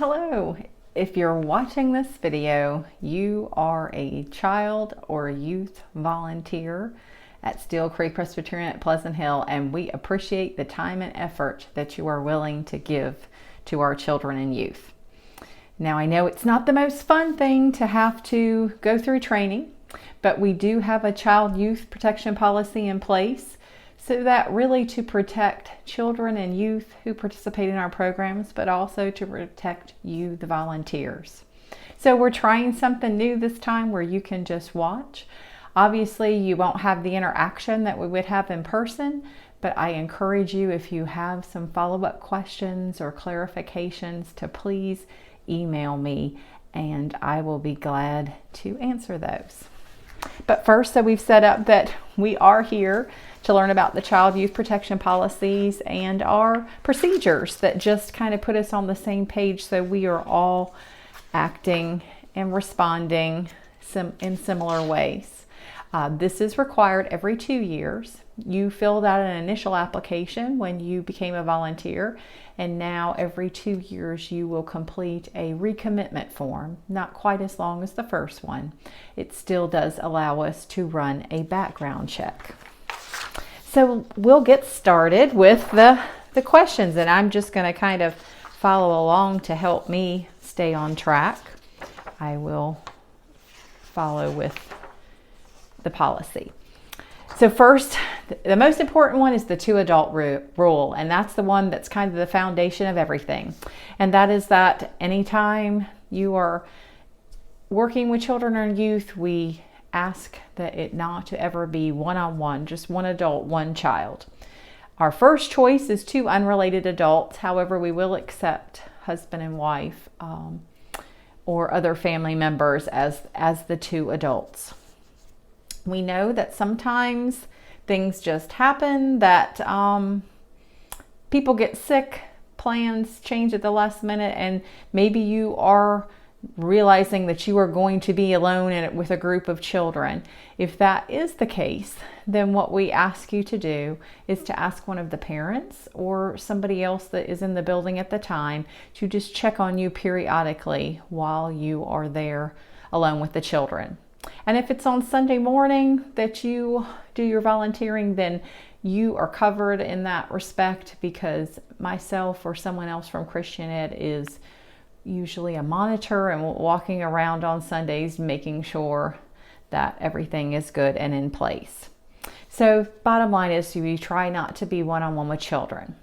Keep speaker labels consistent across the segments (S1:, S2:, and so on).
S1: Hello. If you're watching this video, you are a child or a youth volunteer at Steel Creek Presbyterian at Pleasant Hill, and we appreciate the time and effort that you are willing to give to our children and youth. Now, I know it's not the most fun thing to have to go through training, but we do have a child youth protection policy in place, so that really to protect children and youth who participate in our programs, but also to protect you, the volunteers. So we're trying something new this time where you can just watch. Obviously, you won't have the interaction that we would have in person, but I encourage you, if you have some follow-up questions or clarifications, to please email me and I will be glad to answer those. But first, so we've set up that we are here to learn about the child youth protection policies and our procedures that just kind of put us on the same page, so we are all acting and responding in similar ways. This is required every 2 years. You filled out an initial application when you became a volunteer, and now every 2 years you will complete a recommitment form. Not quite as long as the first one. It still does allow us to run a background check. So we'll get started with the questions, and I'm just going to kind of follow along to help me stay on track. I will follow with the policy. So first, the most important one is the 2 adult rule, and that's the one that's kind of the foundation of everything. And that is that anytime you are working with children or youth, we ask that it not to ever be one-on-one, just one adult, one child. Our first choice is 2 unrelated adults. However, we will accept husband and wife or other family members as the 2 adults. We know that sometimes things just happen, that people get sick, plans change at the last minute, and maybe you are realizing that you are going to be alone with a group of children. If that is the case, then what we ask you to do is to ask one of the parents or somebody else that is in the building at the time to just check on you periodically while you are there alone with the children. And if it's on Sunday morning that you do your volunteering, then you are covered in that respect, because myself or someone else from Christian Ed is usually a monitor and walking around on Sundays making sure that everything is good and in place. So bottom line is we try not to be one-on-one with children.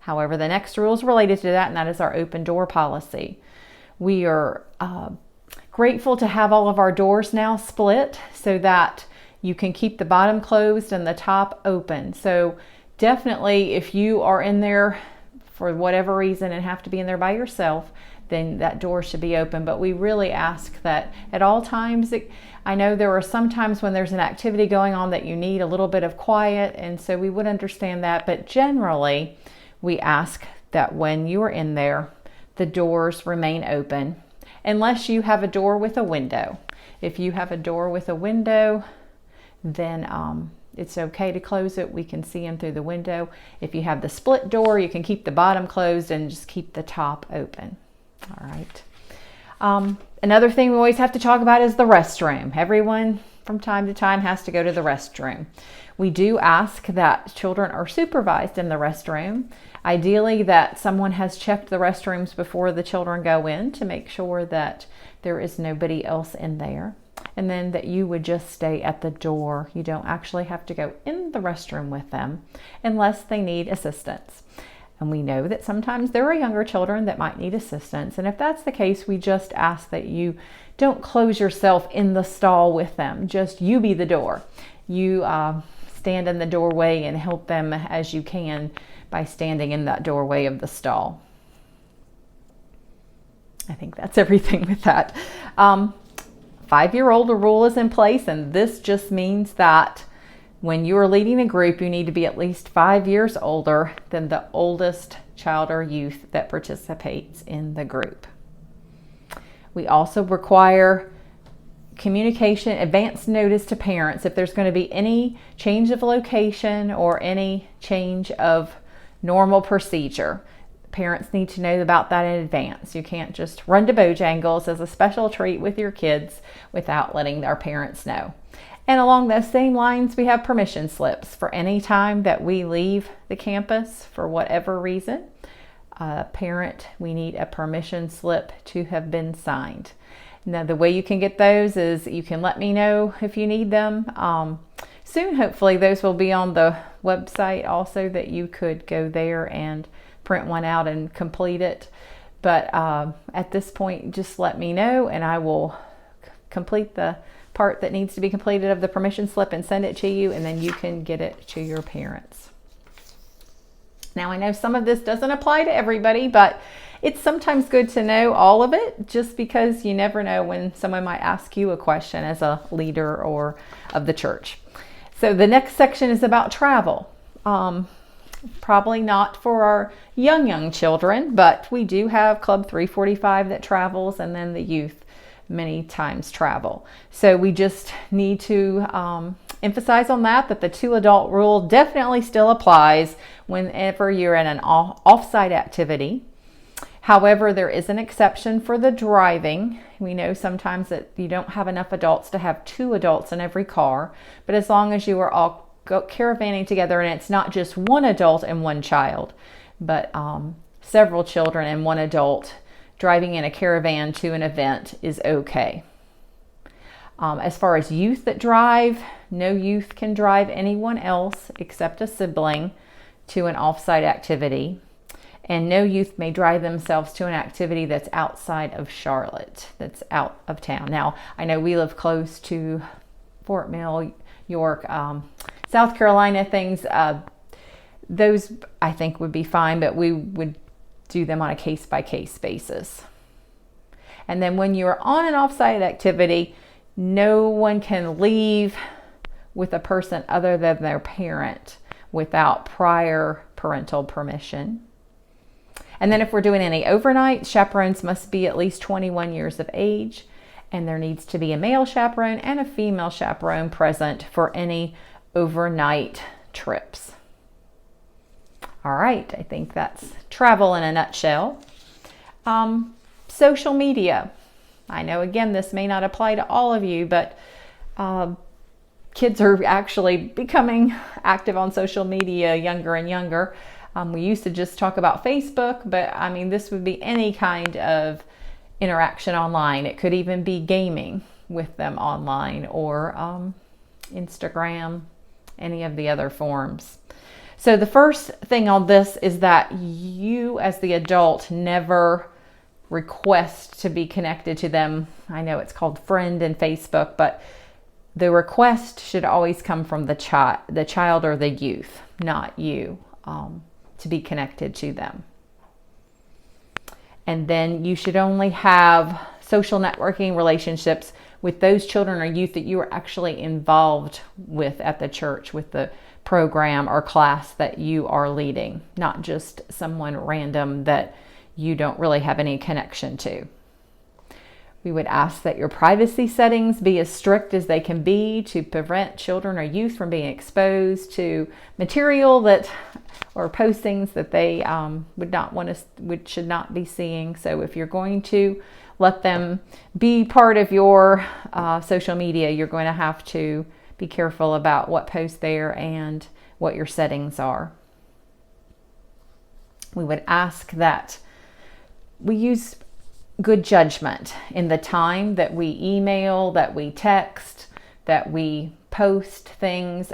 S1: However, the next rule is related to that, and that is our open door policy. We are grateful to have all of our doors now split so that you can keep the bottom closed and the top open. So definitely, if you are in there for whatever reason and have to be in there by yourself, then that door should be open. But we really ask that at all times. I know there are some times when there's an activity going on that you need a little bit of quiet, and so we would understand that. But generally, we ask that when you are in there, the doors remain open, unless you have a door with a window. If you have a door with a window, then it's okay to close it. We can see in through the window. If you have the split door, you can keep the bottom closed and just keep the top open. All right. Another thing we always have to talk about is the restroom. Everyone from time to time has to go to the restroom. We do ask that children are supervised in the restroom. Ideally, that someone has checked the restrooms before the children go in to make sure that there is nobody else in there. And then that you would just stay at the door. You don't actually have to go in the restroom with them unless they need assistance. And we know that sometimes there are younger children that might need assistance. And if that's the case, we just ask that you don't close yourself in the stall with them. Just you be the door. You stand in the doorway and help them as you can by standing in that doorway of the stall. I think that's everything with that. 5-year-old rule is in place, and this just means that when you are leading a group, you need to be at least 5 years older than the oldest child or youth that participates in the group. We also require communication, advance notice to parents if there's going to be any change of location or any change of normal procedure. Parents need to know about that in advance. You can't just run to Bojangles as a special treat with your kids without letting their parents know. And along those same lines, we have permission slips for any time that we leave the campus for whatever reason. Parent, we need a permission slip to have been signed. Now, the way you can get those is you can let me know if you need them. Soon, hopefully, those will be on the website also, that you could go there and print one out and complete it. But at this point, just let me know and I will complete the part that needs to be completed of the permission slip and send it to you, and then you can get it to your parents. Now, I know some of this doesn't apply to everybody, but it's sometimes good to know all of it, just because you never know when someone might ask you a question as a leader or of the church. So the next section is about travel. Probably not for our young children, but we do have Club 345 that travels, and then the youth many times travel. So we just need to emphasize on that the 2 adult rule definitely still applies whenever you're in an off-site activity. However, there is an exception for the driving. We know sometimes that you don't have enough adults to have 2 adults in every car, but as long as you are all caravanning together and it's not just 1 adult and 1 child, but several children and 1 adult driving in a caravan to an event is okay. As far as youth that drive, no youth can drive anyone else except a sibling to an off-site activity. And no youth may drive themselves to an activity that's outside of Charlotte, that's out of town. Now, I know we live close to Fort Mill, York, South Carolina, things. Those I think would be fine, but we would do them on a case-by-case basis. And then when you're on an off-site activity, no one can leave with a person other than their parent without prior parental permission. And then if we're doing any overnight, chaperones must be at least 21 years of age, and there needs to be a male chaperone and a female chaperone present for any overnight trips. All right, I think that's travel in a nutshell. Social media. I know, again, this may not apply to all of you, but kids are actually becoming active on social media younger and younger. We used to just talk about Facebook, but I mean, this would be any kind of interaction online. It could even be gaming with them online, or Instagram, any of the other forms. So the first thing on this is that you as the adult never request to be connected to them. I know it's called friend in Facebook, but the request should always come from the child or the youth, not you, to be connected to them. And then you should only have social networking relationships with those children or youth that you are actually involved with at the church, with the program or class that you are leading, not just someone random that you don't really have any connection to. We would ask that your privacy settings be as strict as they can be to prevent children or youth from being exposed to material that or postings that they should not be seeing. So if you're going to let them be part of your social media, you're going to have to be careful about what posts there and what your settings are. We would ask that we use good judgment in the time that we email, that we text, that we post things.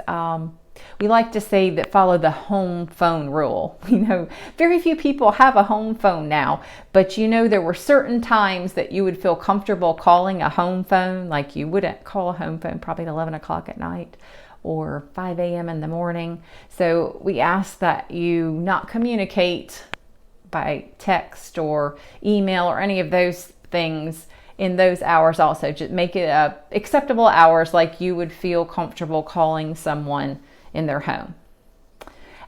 S1: We like to say that follow the home phone rule. You know, very few people have a home phone now, but you know, there were certain times that you would feel comfortable calling a home phone, like you wouldn't call a home phone probably at 11 o'clock at night or 5 a.m. in the morning. So we ask that you not communicate by text or email or any of those things in those hours. Also, just make it acceptable hours, like you would feel comfortable calling someone in their home.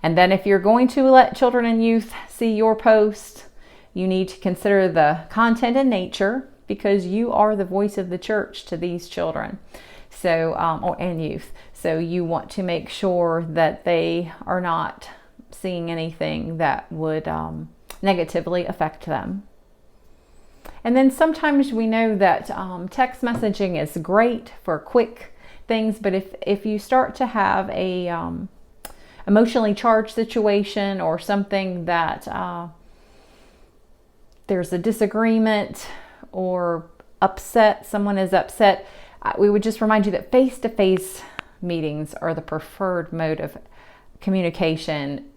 S1: And then if you're going to let children and youth see your post, you need to consider the content and nature, because you are the voice of the church to these children, so and youth. So you want to make sure that they are not seeing anything that would negatively affect them. And then sometimes we know that text messaging is great for quick things, but if you start to have a emotionally charged situation or something that there's a disagreement or someone is upset, we would just remind you that face-to-face meetings are the preferred mode of communication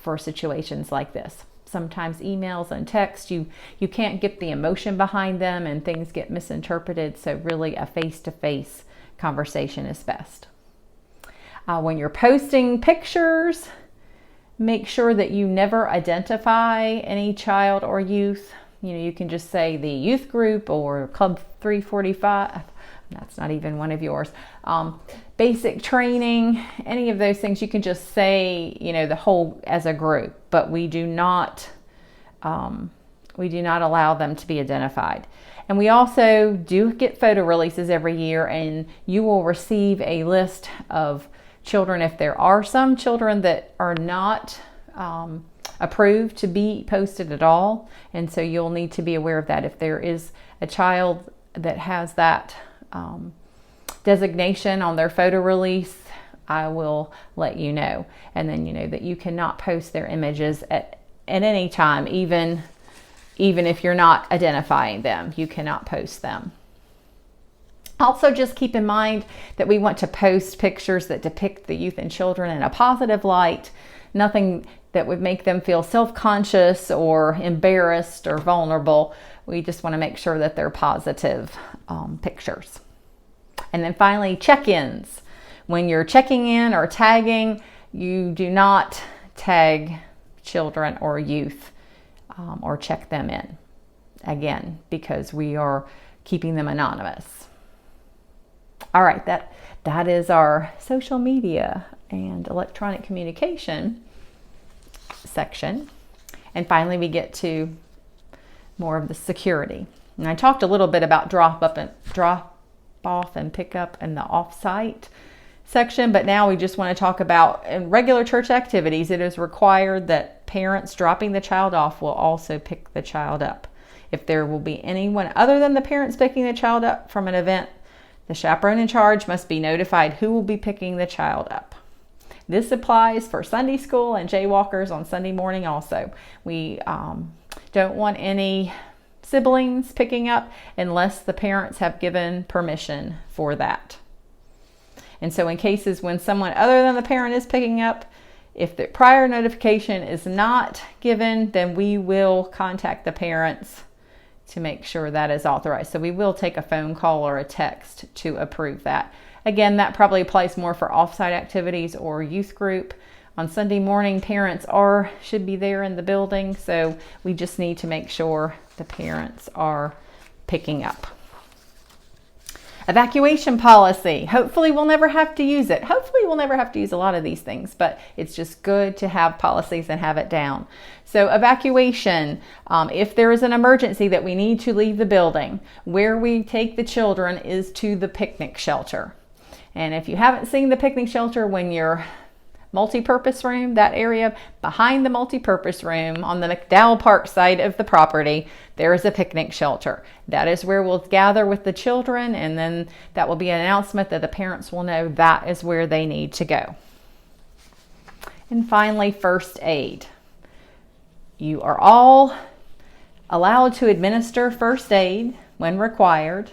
S1: for situations like this. Sometimes emails and text, you can't get the emotion behind them and things get misinterpreted, so really a face-to-face conversation is best. When you're posting pictures, make sure that you never identify any child or youth. You can just say the youth group or Club 345. That's not even one of yours. Basic training, any of those things, you can just say, the whole as a group, but we do not allow them to be identified. And we also do get photo releases every year, and you will receive a list of children. If there are some children that are not approved to be posted at all, and so you'll need to be aware of that. If there is a child that has that designation on their photo release, I will let you know. And then you know that you cannot post their images at any time, even if you're not identifying them, you cannot post them. Also, just keep in mind that we want to post pictures that depict the youth and children in a positive light, nothing that would make them feel self-conscious or embarrassed or vulnerable. We just want to make sure that they're positive pictures. And then finally, check-ins. When you're checking in or tagging, you do not tag children or youth or check them in, again, because we are keeping them anonymous. All right, that is our social media and electronic communication section. And finally, we get to more of the security. And I talked a little bit about drop off and pick up in the off-site section, but now we just want to talk about in regular church activities. It is required that parents dropping the child off will also pick the child up. If there will be anyone other than the parents picking the child up from an event, the chaperone in charge must be notified who will be picking the child up. This applies for Sunday school and jaywalkers on Sunday morning also. We don't want any siblings picking up unless the parents have given permission for that. And so in cases when someone other than the parent is picking up, if the prior notification is not given, then we will contact the parents to make sure that is authorized. So we will take a phone call or a text to approve that. Again, that probably applies more for off-site activities or youth group. On Sunday morning, parents should be there in the building, so we just need to make sure the parents are picking up. Evacuation policy. Hopefully we'll never have to use it. Hopefully we'll never have to use a lot of these things, but it's just good to have policies and have it down. So evacuation, if there is an emergency that we need to leave the building, where we take the children is to the picnic shelter. And if you haven't seen the picnic shelter, when you're multi-purpose room, that area behind the multi-purpose room on the McDowell Park side of the property, there is a picnic shelter. That is where we'll gather with the children, and then that will be an announcement that the parents will know that is where they need to go. And finally, first aid. You are all allowed to administer first aid when required.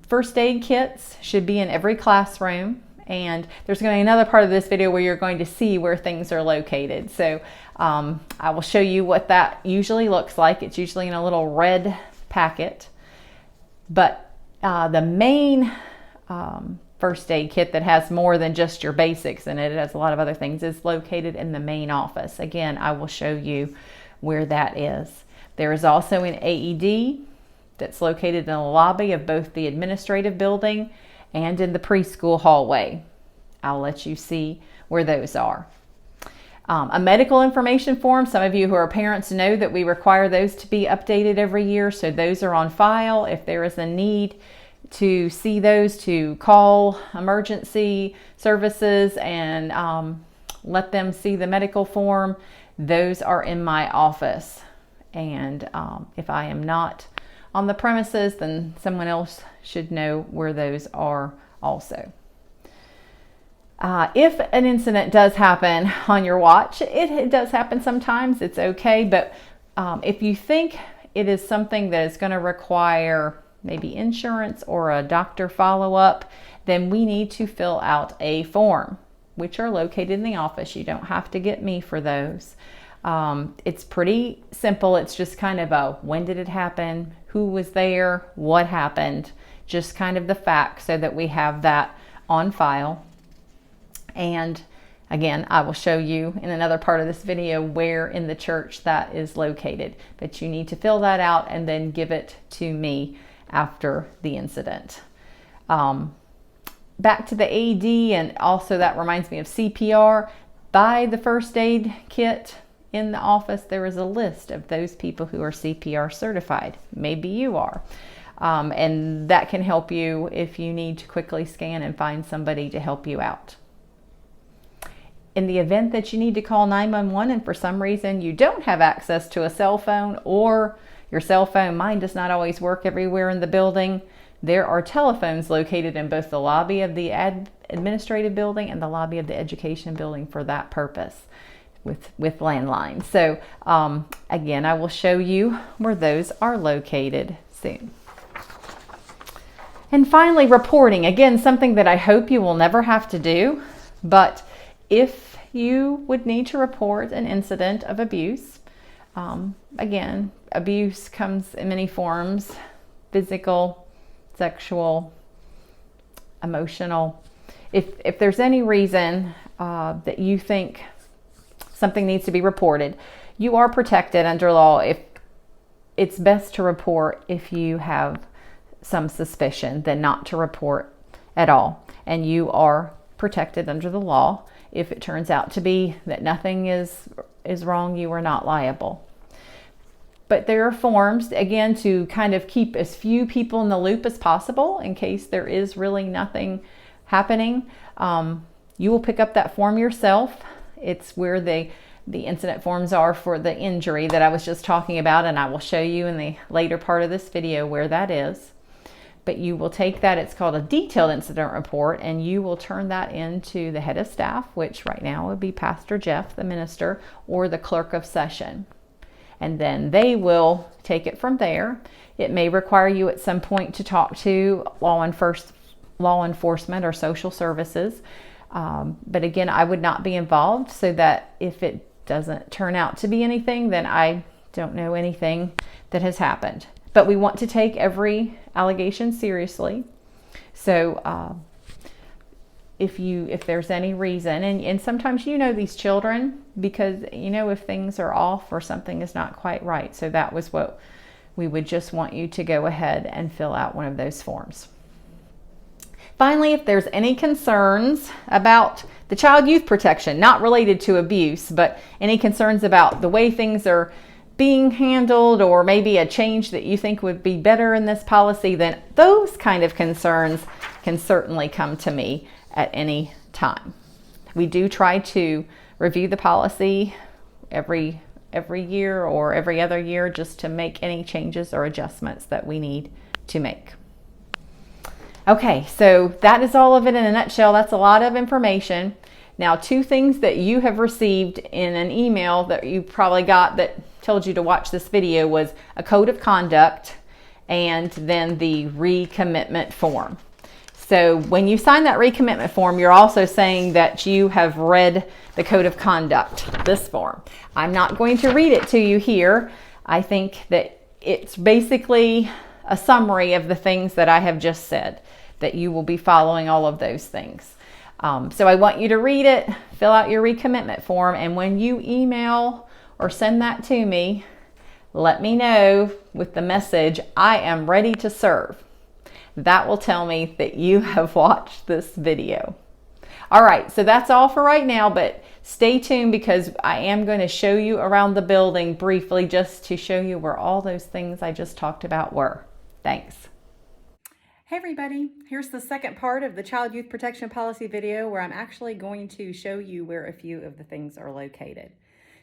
S1: First aid kits should be in every classroom. And there's going to be another part of this video where you're going to see where things are located. So I will show you what that usually looks like. It's usually in a little red packet. But the main first aid kit that has more than just your basics in it, it has a lot of other things, is located in the main office. Again, I will show you where that is. There is also an AED that's located in the lobby of both the administrative building and in the preschool hallway. I'll let you see where those are. A medical information form. Some of you who are parents know that we require those to be updated every year, so those are on file. If there is a need to see those, to call emergency services and let them see the medical form, those are in my office. And if I am not on the premises, then someone else should know where those are also. If an incident does happen on your watch, it does happen sometimes, it's okay, but if you think it is something that is going to require maybe insurance or a doctor follow-up, then we need to fill out a form, which are located in the office. You don't have to get me for those. It's pretty simple. It's just kind of a when did it happen, who was there, what happened, just kind of the facts so that we have that on file. And again, I will show you in another part of this video where in the church that is located. But you need to fill that out and then give it to me after the incident. Back to the AD, and also that reminds me of CPR. Buy the first aid kit in the office. There is a list of those people who are CPR certified. Maybe you are. And that can help you if you need to quickly scan and find somebody to help you out. In the event that you need to call 911 and for some reason you don't have access to a cell phone, or your cell phone, mine does not always work everywhere in the building, there are telephones located in both the lobby of the administrative building and the lobby of the education building for that purpose with landlines. So again, I will show you where those are located soon. And finally, reporting. Again, something that I hope you will never have to do, but if you would need to report an incident of abuse, again, abuse comes in many forms: physical, sexual, emotional. If there's any reason that you think something needs to be reported, you are protected under law. If it's best to report if you have some suspicion than not to report at all, and you are protected under the law. If it turns out to be that nothing is wrong, you are not liable. But there are forms, again, to kind of keep as few people in the loop as possible in case there is really nothing happening. You will pick up that form yourself. It's where the incident forms are for the injury that I was just talking about, and I will show you in the later part of this video where that is. But you will take that, it's called a detailed incident report, and you will turn that into the head of staff, which right now would be Pastor Jeff, the minister, or the clerk of session. And then they will take it from there. It may require you at some point to talk to law enforcement or social services. But again, I would not be involved, so that if it doesn't turn out to be anything, then I don't know anything that has happened. But we want to take every allegation seriously. So if there's any reason, and sometimes you know these children, because you know if things are off or something is not quite right. So that was what we would just want you to go ahead and fill out one of those forms. Finally, if there's any concerns about the child youth protection, not related to abuse, but any concerns about the way things are being handled, or maybe a change that you think would be better in this policy, then those kind of concerns can certainly come to me at any time. We do try to review the policy every year or every other year, just to make any changes or adjustments that we need to make. Okay, so that is all of it in a nutshell. That's a lot of information. Now, 2 things that you have received in an email that you probably got that told you to watch this video was a code of conduct and then the recommitment form. So when you sign that recommitment form, you're also saying that you have read the code of conduct, this form. I'm not going to read it to you here. I think that it's basically a summary of the things that I have just said, that you will be following all of those things. So I want you to read it, fill out your recommitment form, and when you email or send that to me, let me know with the message, "I am ready to serve." That will tell me that you have watched this video. All right, so that's all for right now, but stay tuned because I am going to show you around the building briefly, just to show you where all those things I just talked about were. Thanks. Hey everybody, here's the second part of the Child Youth Protection Policy video, where I'm actually going to show you where a few of the things are located.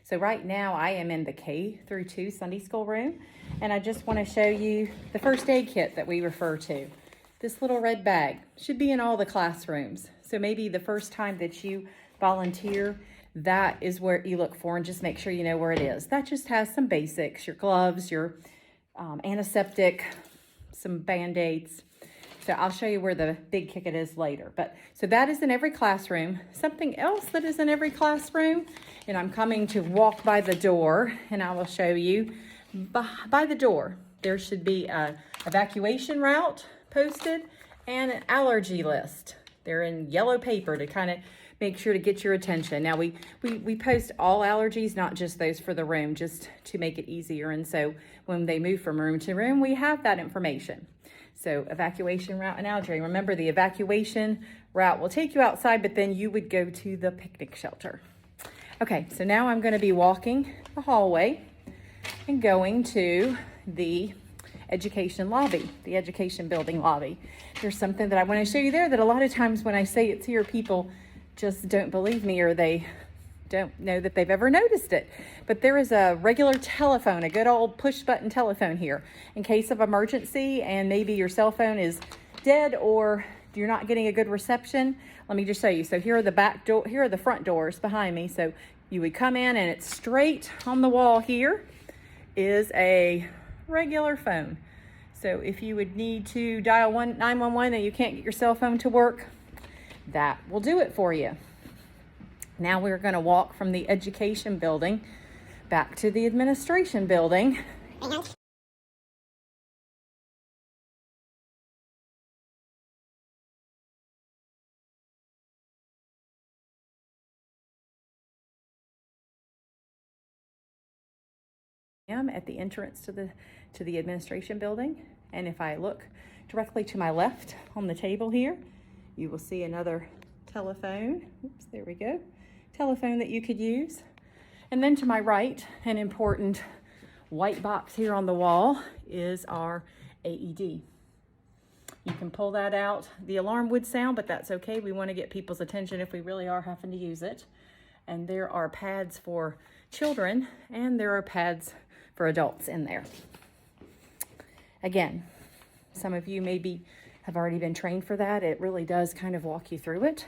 S1: So right now I am in the K through 2 Sunday school room, and I just want to show you the first aid kit that we refer to. This little red bag should be in all the classrooms. So maybe the first time that you volunteer, that is where you look for, and just make sure you know where it is. That just has some basics, your gloves, your antiseptic, some Band-Aids. So I'll show you where the big kit is later. But so that is in every classroom. Something else that is in every classroom, and I'm coming to walk by the door, and I will show you. By the door, there should be an evacuation route posted and an allergy list. They're in yellow paper to kind of make sure to get your attention. Now we post all allergies, not just those for the room, just to make it easier. And so when they move from room to room, we have that information. So evacuation route and allergy. Remember, the evacuation route will take you outside, but then you would go to the picnic shelter. Okay, so now I'm going to be walking the hallway and going to the education lobby, the education building lobby. There's something that I want to show you there that a lot of times when I say it's here, people just don't believe me, or they don't know that they've ever noticed it. But there is a regular telephone, a good old push button telephone here in case of emergency, and maybe your cell phone is dead or you're not getting a good reception. Let me just show you. So here are the back door, here are the front doors behind me. So you would come in, and it's straight on the wall here is a regular phone. So if you would need to dial 911 and you can't get your cell phone to work, that will do it for you. Now we're going to walk from the education building back to the administration building. At the entrance to the administration building, and if I look directly to my left on the table here, you will see another telephone. Oops, there we go. Telephone that you could use. And then to my right, an important white box here on the wall is our AED. You can pull that out. The alarm would sound, but that's okay. We want to get people's attention if we really are having to use it. And there are pads for children, and there are pads for adults in there. Again, some of you maybe have already been trained for that. It really does kind of walk you through it.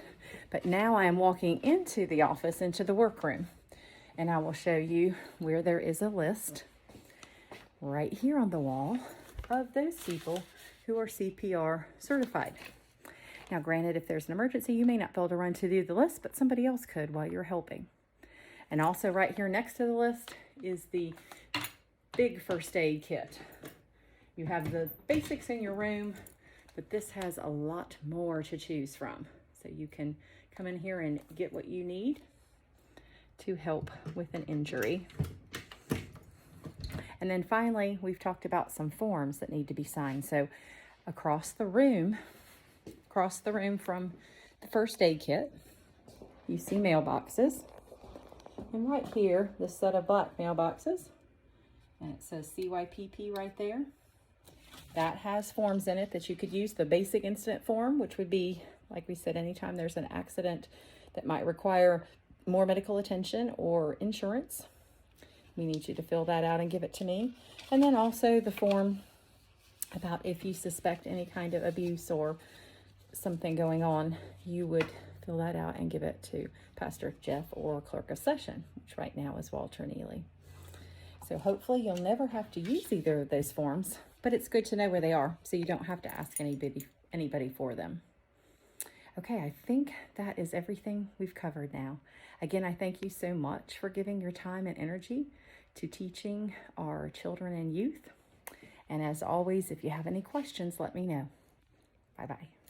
S1: But now I am walking into the office, into the workroom, and I will show you where there is a list right here on the wall of those people who are CPR certified. Now, granted, if there's an emergency, you may not be able to run to do the list, but somebody else could while you're helping. And also right here next to the list is the big first aid kit. You have the basics in your room, but this has a lot more to choose from. So you can come in here and get what you need to help with an injury. And then finally, we've talked about some forms that need to be signed. So across the room from the first aid kit, you see mailboxes. And right here, this set of black mailboxes, and it says CYPP right there. That has forms in it that you could use. The basic incident form, which would be, like we said, anytime there's an accident that might require more medical attention or insurance, we need you to fill that out and give it to me. And then also the form about if you suspect any kind of abuse or something going on, you would fill that out and give it to Pastor Jeff or Clerk of Session, which right now is Walter Neely. So hopefully you'll never have to use either of those forms, but it's good to know where they are so you don't have to ask anybody for them. Okay, I think that is everything we've covered now. Again, I thank you so much for giving your time and energy to teaching our children and youth. And as always, if you have any questions, let me know. Bye-bye.